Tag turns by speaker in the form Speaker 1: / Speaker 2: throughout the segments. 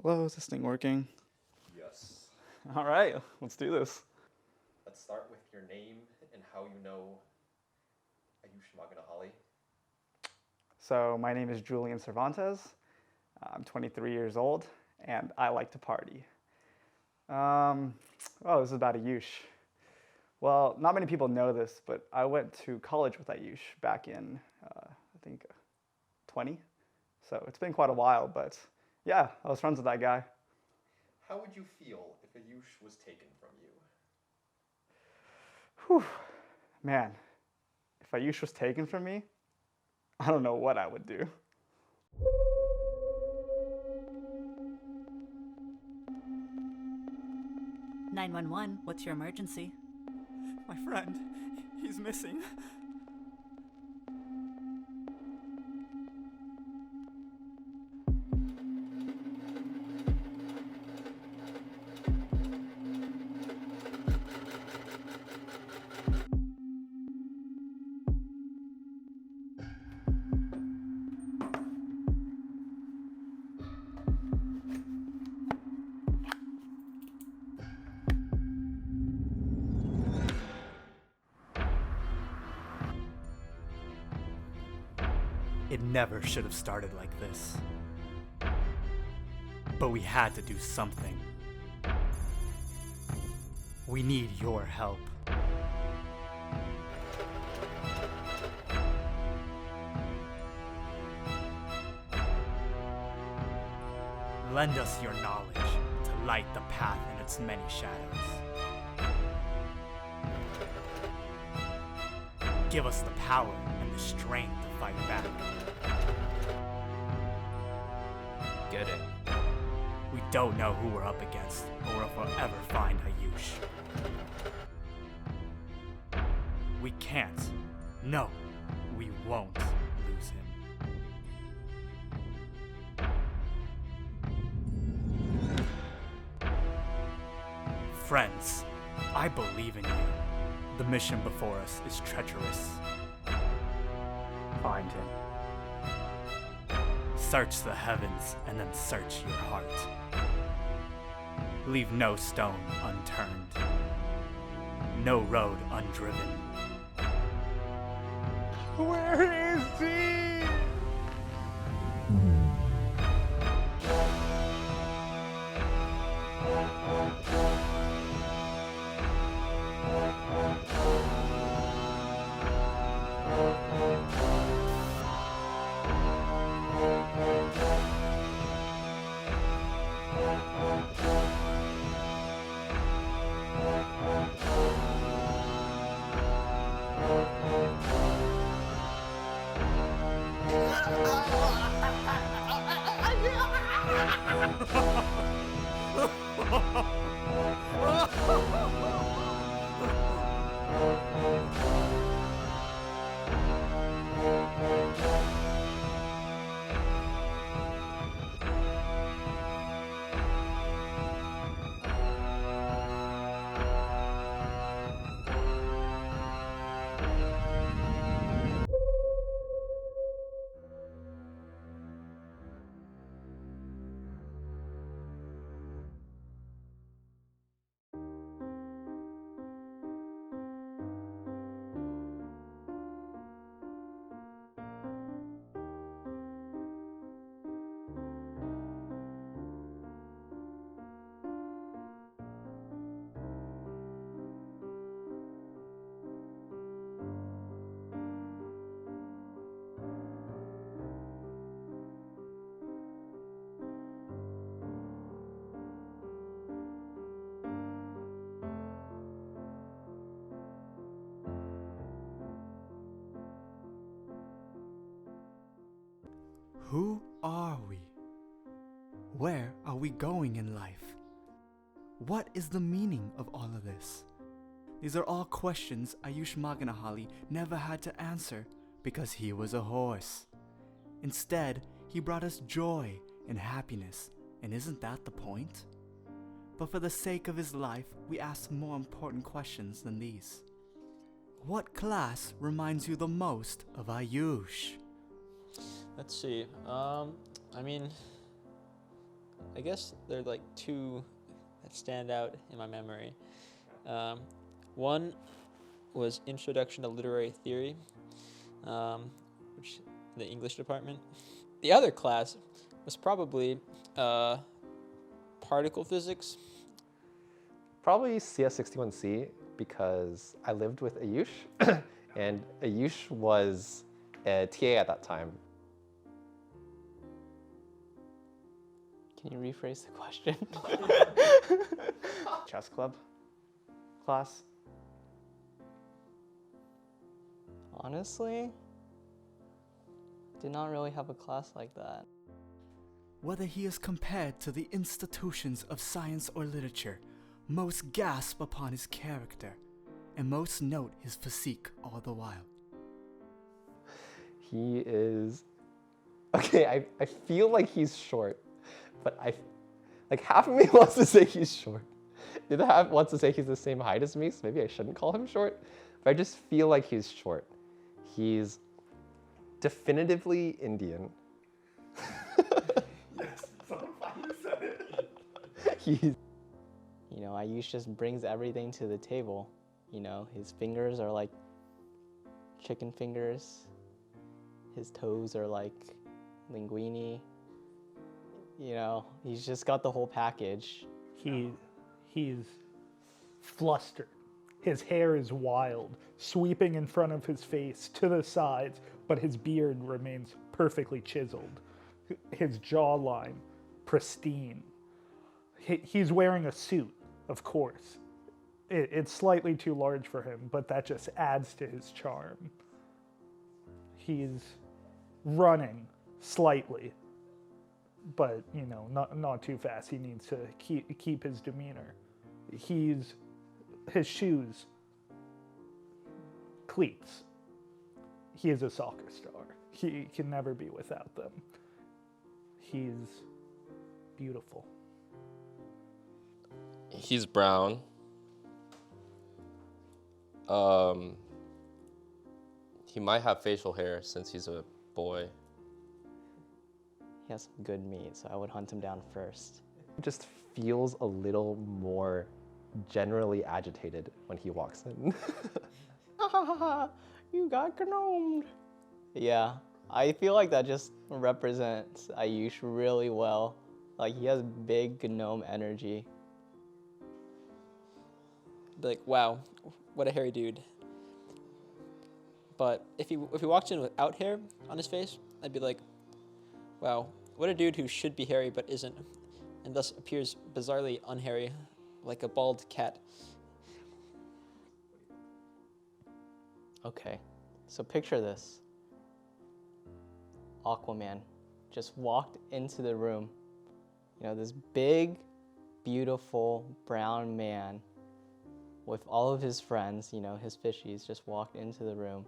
Speaker 1: Hello, is this thing working?
Speaker 2: Yes.
Speaker 1: All right, let's do this.
Speaker 2: Let's start with your name and how you know Ayush Maganahali.
Speaker 1: So my name is Julian Cervantes. I'm 23 years old, and I like to party. This is about Ayush. Well, not many people know this, but I went to college with Ayush back in, I think, 20. So it's been quite a while, but yeah, I was friends with that guy.
Speaker 2: How would you feel if Ayush was taken from you?
Speaker 1: Whew, man, if Ayush was taken from me, I don't know what I would do.
Speaker 3: "911, what's your emergency?"
Speaker 4: My friend, he's missing. It never should have started like this. But we had to do something. We need your help. Lend us your knowledge to light the path in its many shadows. Give us the power and the strength to fight back.
Speaker 5: Get it?
Speaker 4: We don't know who we're up against, or if we'll ever find Ayush. We can't. No, we won't lose him. Friends, I believe in you. The mission before us is treacherous.
Speaker 1: Find him.
Speaker 4: Search the heavens and then search your heart. Leave no stone unturned, no road undriven.
Speaker 1: Where is he?
Speaker 4: Who are we? Where are we going in life? What is the meaning of all of this? These are all questions Ayush Maganahali never had to answer because he was a horse. Instead, he brought us joy and happiness, and isn't that the point? But for the sake of his life, we ask more important questions than these. What class reminds you the most of Ayush?
Speaker 5: Let's see.
Speaker 6: I guess there are like two that stand out in my memory. One was Introduction to Literary Theory, which the English department. The other class was probably particle physics.
Speaker 2: Probably CS61C because I lived with Ayush and Ayush was a TA at that time.
Speaker 7: Can you rephrase the question?
Speaker 1: Chess club class.
Speaker 7: Honestly, did not really have a class like that.
Speaker 4: Whether he is compared to the institutions of science or literature, most gasp upon his character, and most note his physique all the while.
Speaker 2: He is, okay, I feel like he's short, but like half of me wants to say he's short. The other half wants to say he's the same height as me, so maybe I shouldn't call him short, but I just feel like he's short. He's definitively Indian.
Speaker 1: Yes, so finally said it.
Speaker 2: He's
Speaker 7: You know, Ayush just brings everything to the table. You know, his fingers are like chicken fingers. His toes are like linguine. You know, he's just got the whole package.
Speaker 8: He's flustered. His hair is wild, sweeping in front of his face to the sides, but his beard remains perfectly chiseled. His jawline, pristine. He's wearing a suit, of course. It's slightly too large for him, but that just adds to his charm. He's running slightly, but you know, not too fast. He needs to keep his demeanor. His shoes, cleats. He is a soccer star. He can never be without them. He's beautiful.
Speaker 5: He's brown. He might have facial hair since he's a boy.
Speaker 7: He has some good meat, so I would hunt him down first.
Speaker 2: just feels a little more generally agitated when he walks in.
Speaker 7: You got gnomed. Yeah, I feel like that just represents Ayush really well. Like, he has big gnome energy.
Speaker 6: Be like, wow, what a hairy dude. But if he walked in without hair on his face, I'd be like, wow, what a dude who should be hairy but isn't, and thus appears bizarrely unhairy, like a bald cat.
Speaker 7: Okay, so picture this. Aquaman just walked into the room. You know, this big, beautiful brown man with all of his friends, you know, his fishies, just walked into the room.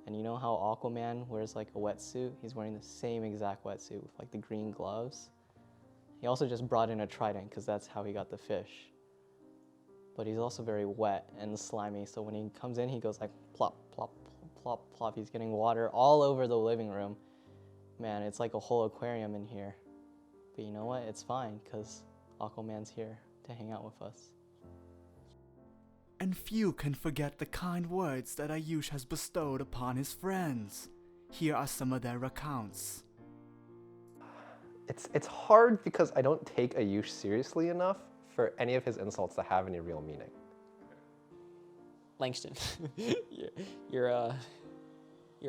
Speaker 7: And you know how Aquaman wears like a wetsuit? He's wearing the same exact wetsuit with like the green gloves. He also just brought in a trident because that's how he got the fish. But he's also very wet and slimy, so when he comes in, he goes like plop, plop, plop, plop. He's getting water all over the living room. Man, it's like a whole aquarium in here. But you know what? It's fine, because Aquaman's here to hang out with us.
Speaker 4: And few can forget the kind words that Ayush has bestowed upon his friends. Here are some of their accounts.
Speaker 2: It's hard because I don't take Ayush seriously enough for any of his insults to have any real meaning.
Speaker 6: Langston, you're a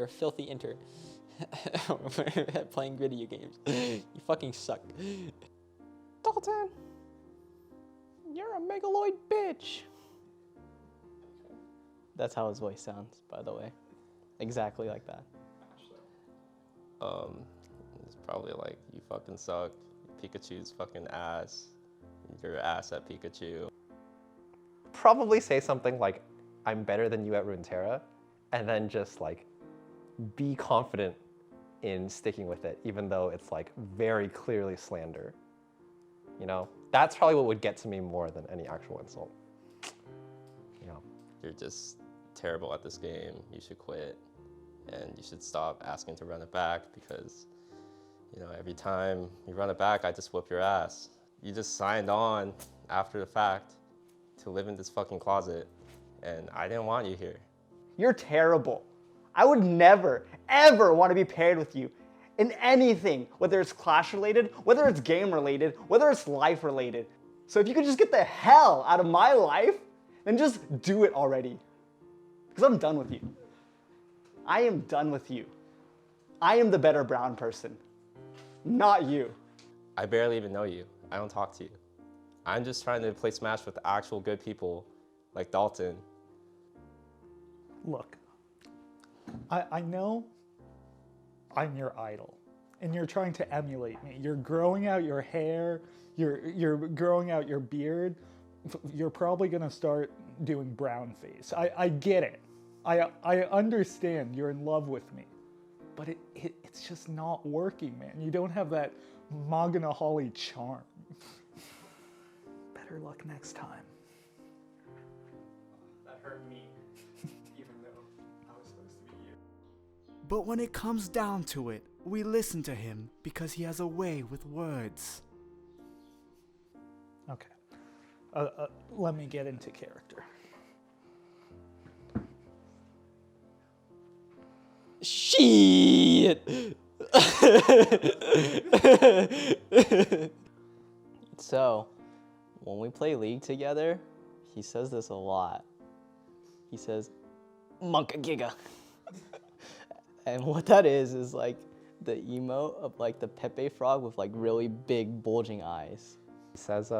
Speaker 6: filthy inter playing video games. You fucking suck.
Speaker 7: Dalton, you're a megaloid bitch. That's how his voice sounds, by the way. Exactly like that.
Speaker 5: It's probably like, you fucking suck. Pikachu's fucking ass. You're ass at Pikachu.
Speaker 2: Probably say something like, I'm better than you at Runeterra, and then just like be confident in sticking with it, even though it's like very clearly slander. You know, that's probably what would get to me more than any actual insult. You know,
Speaker 5: You're just terrible at this game. You should quit. And you should stop asking to run it back because You know, every time you run it back, I just whoop your ass. You just signed on after the fact to live in this fucking closet, and I didn't want you here.
Speaker 1: You're terrible. I would never, ever want to be paired with you in anything, whether it's Clash related, whether it's game related, whether it's life related. So if you could just get the hell out of my life, then just do it already. Because I'm done with you. I am done with you. I am the better brown person, not you.
Speaker 5: I barely even know you. I don't talk to you. I'm just trying to play Smash with actual good people like Dalton.
Speaker 8: Look, I know I'm your idol, and you're trying to emulate me. You're growing out your hair, you're growing out your beard. You're probably gonna start doing brown face. I get it. I understand you're in love with me, but it's just not working, man. You don't have that Magana Holly charm. Better luck next time.
Speaker 1: That hurt me, even though I was supposed to be you.
Speaker 4: But when it comes down to it, we listen to him because he has a way with words.
Speaker 8: Okay. Let me get into character.
Speaker 6: Shit!
Speaker 7: So, when we play League together, he says this a lot. He says, Monka Giga. And what that is like the emote of like the Pepe frog with like really big bulging eyes.
Speaker 2: He says,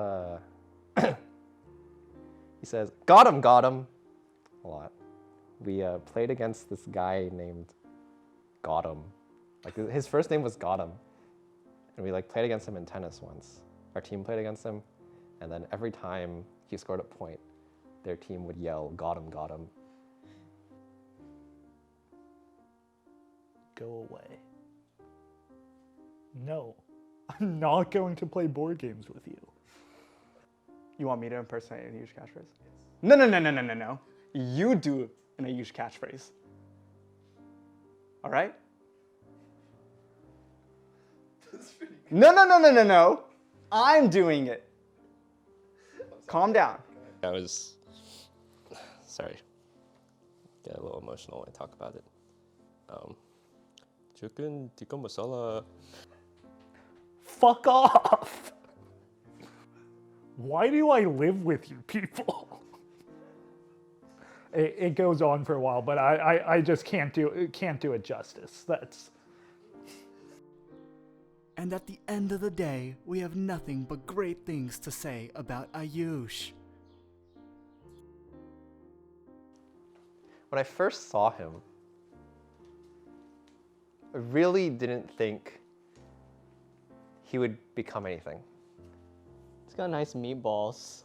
Speaker 2: he says, got him, a lot. We played against this guy named Gotham. Like his first name was Gotham. And we like played against him in tennis once. Our team played against him, and then every time he scored a point, their team would yell, got him, got him.
Speaker 8: Go away. No, I'm not going to play board games with you.
Speaker 1: You want me to impersonate an Ayush catchphrase? No. You do an Ayush catchphrase. All right? No. I'm doing it. Calm down.
Speaker 5: I was, sorry, get a little emotional when I talk about it. Chicken tikka masala.
Speaker 8: Fuck off! Why do I live with you people? It goes on for a while, but I just can't do it justice. That's.
Speaker 4: And at the end of the day, we have nothing but great things to say about Ayush.
Speaker 2: When I first saw him, I really didn't think he would become anything.
Speaker 7: He's got nice meatballs.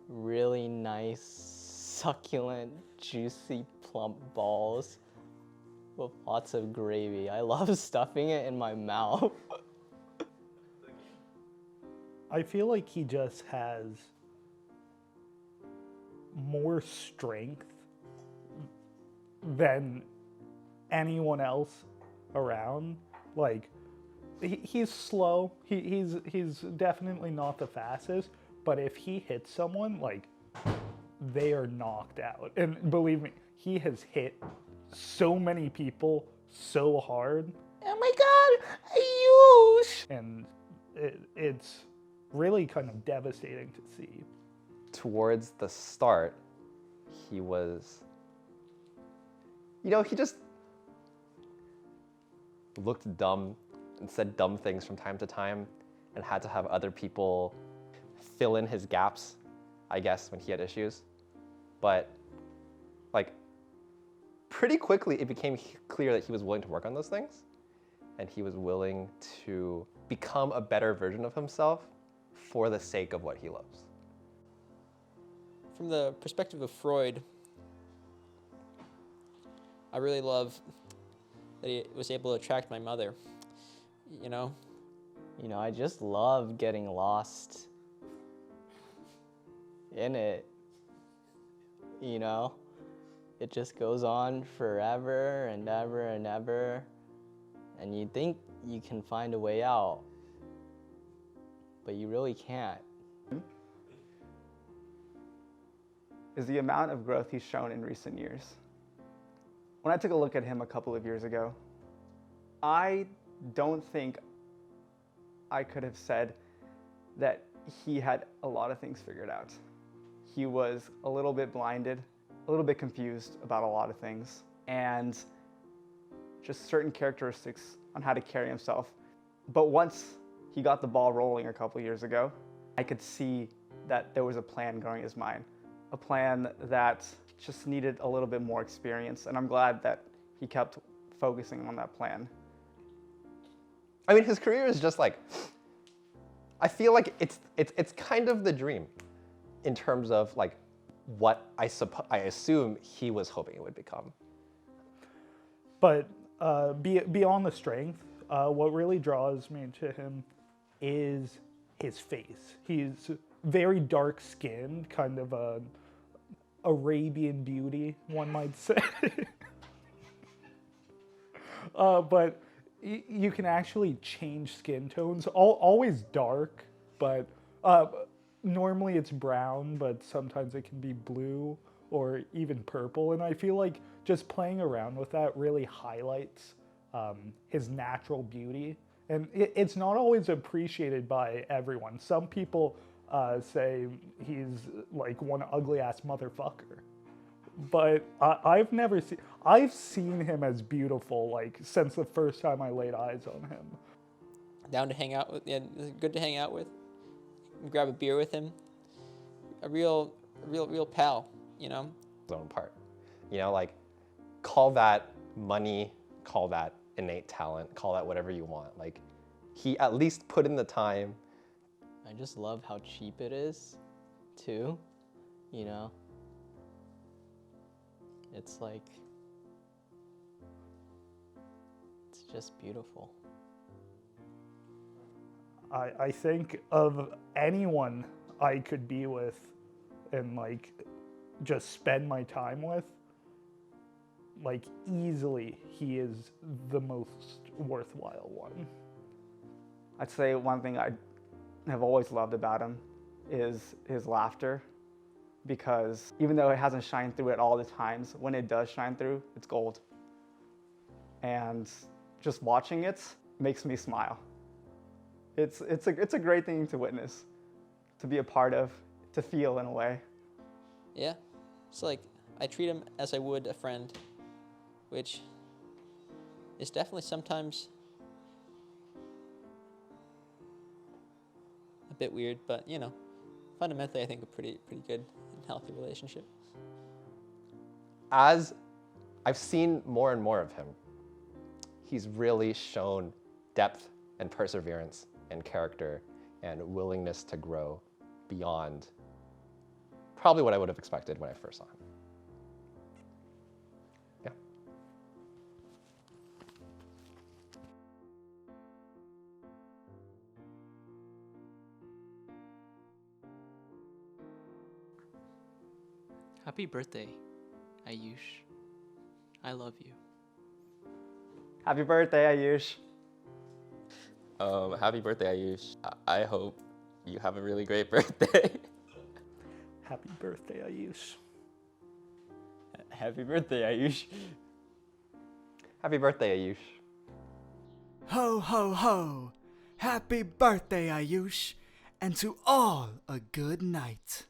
Speaker 7: Really nice, succulent, juicy, plump balls with lots of gravy. I love stuffing it in my mouth.
Speaker 8: I feel like he just has more strength than anyone else around. Like, he's slow. He's definitely not the fastest. But if he hits someone, like, they are knocked out. And believe me, he has hit so many people so hard. Oh my God, Ayush! And it's really kind of devastating to see.
Speaker 2: Towards the start, he was, he just looked dumb and said dumb things from time to time and had to have other people fill in his gaps, I guess, when he had issues. But like pretty quickly it became clear that he was willing to work on those things and he was willing to become a better version of himself for the sake of what he loves.
Speaker 6: From the perspective of Freud, I really love that he was able to attract my mother, you know?
Speaker 7: I just love getting lost in it. It just goes on forever and ever and ever. And you think you can find a way out, but you really can't.
Speaker 1: Is the amount of growth he's shown in recent years. When I took a look at him a couple of years ago, I don't think I could have said that he had a lot of things figured out. He was a little bit blinded, a little bit confused about a lot of things, and just certain characteristics on how to carry himself. But once he got the ball rolling a couple years ago, I could see that there was a plan going in his mind, a plan that just needed a little bit more experience, and I'm glad that he kept focusing on that plan.
Speaker 2: I mean, his career is just like, I feel like it's kind of the dream in terms of like what I assume he was hoping it would become.
Speaker 8: But beyond the strength, what really draws me to him is his face. He's very dark-skinned, kind of a Arabian beauty, one might say. But you can actually change skin tones, always dark, but normally it's brown, but sometimes it can be blue or even purple. And I feel like just playing around with that really highlights his natural beauty. And it's not always appreciated by everyone. Some people say he's like one ugly ass motherfucker. But I've seen him as beautiful like since the first time I laid eyes on him.
Speaker 6: Down to hang out with, yeah, good to hang out with. Grab a beer with him. A real pal, you know?
Speaker 2: His own part. You know, like, call that money, call that innate talent, call that whatever you want. Like, he at least put in the time.
Speaker 7: I just love how cheap it is, too, you know? It's like, it's just beautiful.
Speaker 8: I think of anyone I could be with and like just spend my time with, like easily he is the most worthwhile one.
Speaker 1: I'd say one thing I have always loved about him is his laughter, because even though it hasn't shined through at all the times, when it does shine through, it's gold. And just watching it makes me smile. It's a great thing to witness, to be a part of, to feel in a way.
Speaker 6: Yeah, it's like I treat him as I would a friend, which is definitely sometimes a bit weird, but you know, fundamentally I think a pretty good and healthy relationship.
Speaker 2: As I've seen more and more of him, he's really shown depth and perseverance and character and willingness to grow beyond probably what I would have expected when I first saw him. Yeah.
Speaker 9: Happy birthday, Ayush. I love you.
Speaker 1: Happy birthday, Ayush.
Speaker 5: Happy birthday, Ayush. I hope you have a really great birthday.
Speaker 8: Happy birthday, Ayush.
Speaker 7: Happy birthday, Ayush.
Speaker 2: Happy birthday, Ayush.
Speaker 4: Ho, ho, ho! Happy birthday, Ayush! And to all a good night.